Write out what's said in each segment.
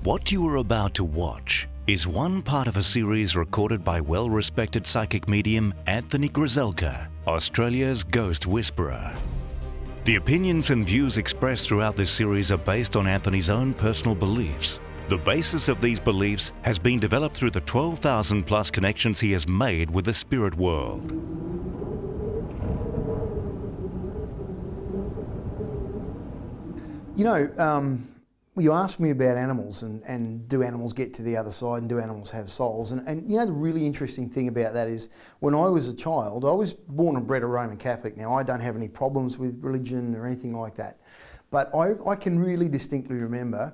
What you are about to watch is one part of a series recorded by well-respected psychic medium Anthony Grzelka, Australia's ghost whisperer. The opinions and views expressed throughout this series are based on Anthony's own personal beliefs. The basis of these beliefs has been developed through the 12,000 plus connections he has made with the spirit world. You know, you asked me about animals and do animals get to the other side and do animals have souls? And you know, the really interesting thing about that is when I was a child, I was born and bred a Roman Catholic. Now, I don't have any problems with religion or anything like that. But I can really distinctly remember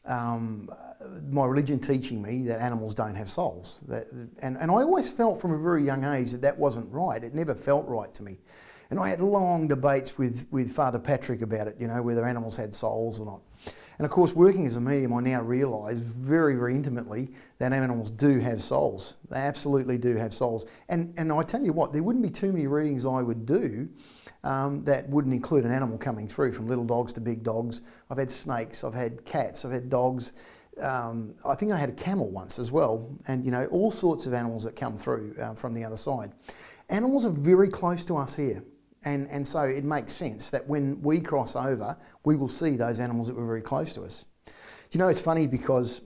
my religion teaching me that animals don't have souls. And I always felt from a very young age that that wasn't right. It never felt right to me. And I had long debates with Father Patrick about it, you know, whether animals had souls or not. And of course, working as a medium, I now realise very, very intimately that animals do have souls. They absolutely do have souls. And I tell you what, there wouldn't be too many readings I would do that wouldn't include an animal coming through, from little dogs to big dogs. I've had snakes, I've had cats, I've had dogs. I think I had a camel once as well. And you know, all sorts of animals that come through from the other side. Animals are very close to us here. And so it makes sense that when we cross over, we will see those animals that were very close to us. You know, it's funny because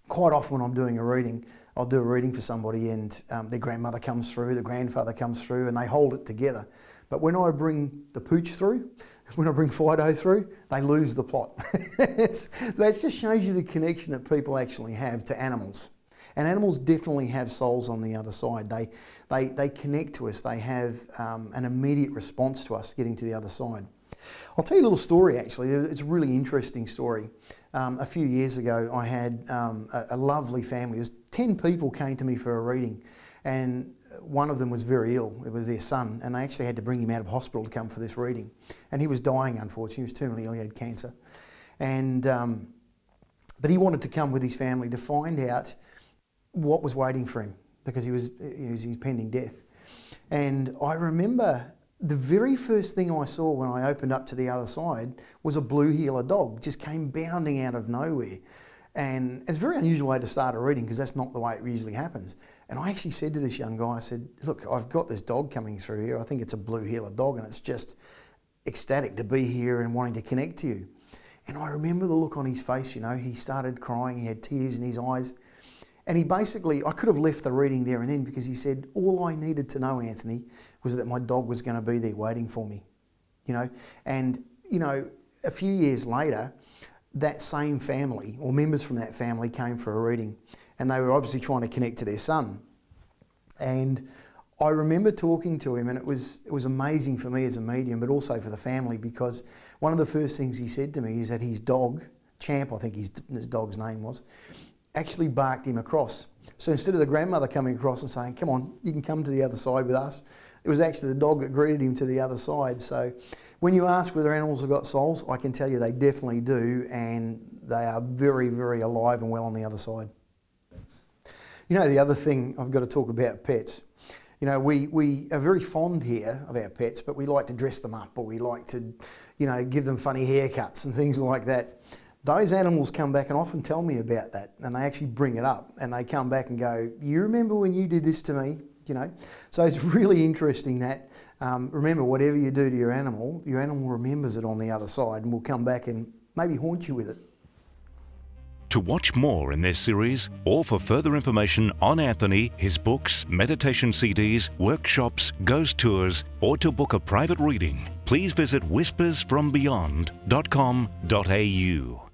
quite often when I'm doing a reading, I'll do a reading for somebody and their grandmother comes through, the grandfather comes through, and they hold it together. But when I bring the pooch through, when I bring Fido through, they lose the plot. That just shows you the connection that people actually have to animals. And animals definitely have souls on the other side. They connect to us. They have an immediate response to us getting to the other side. I'll tell you a little story actually. It's a really interesting story. A few years ago I had a lovely family. There's 10 people came to me for a reading, and one of them was very ill. It was their son, and they actually had to bring him out of hospital to come for this reading. And he was dying, unfortunately. He was terminally ill. He had cancer. And but he wanted to come with his family to find out what was waiting for him, because he was pending death. And I remember the very first thing I saw when I opened up to the other side was a blue heeler dog, just came bounding out of nowhere. And it's a very unusual way to start a reading, because that's not the way it usually happens. And I actually said to this young guy, I said, look, I've got this dog coming through here. I think it's a blue heeler dog, and it's just ecstatic to be here and wanting to connect to you. And I remember the look on his face, you know, he started crying, he had tears in his eyes. And he basically, I could have left the reading there and then, because he said, all I needed to know, Anthony, was that my dog was going to be there waiting for me, you know. And, you know, a few years later, that same family, or members from that family, came for a reading, and they were obviously trying to connect to their son. And I remember talking to him, and it was amazing for me as a medium, but also for the family, because one of the first things he said to me is that his dog, Champ, I think his dog's name was, actually barked him across. So instead of the grandmother coming across and saying, come on, you can come to the other side with us, it was actually the dog that greeted him to the other side. So when you ask whether animals have got souls, I can tell you they definitely do, and they are very, very alive and well on the other side. You know, the other thing I've got to talk about pets. You know, we are very fond here of our pets, but we like to dress them up, or we like to, you know, give them funny haircuts and things like that. Those animals come back and often tell me about that, and they actually bring it up, and they come back and go, you remember when you did this to me? You know, so it's really interesting that, remember, whatever you do to your animal remembers it on the other side and will come back and maybe haunt you with it. To watch more in this series, or for further information on Anthony, his books, meditation CDs, workshops, ghost tours, or to book a private reading, please visit whispersfrombeyond.com.au.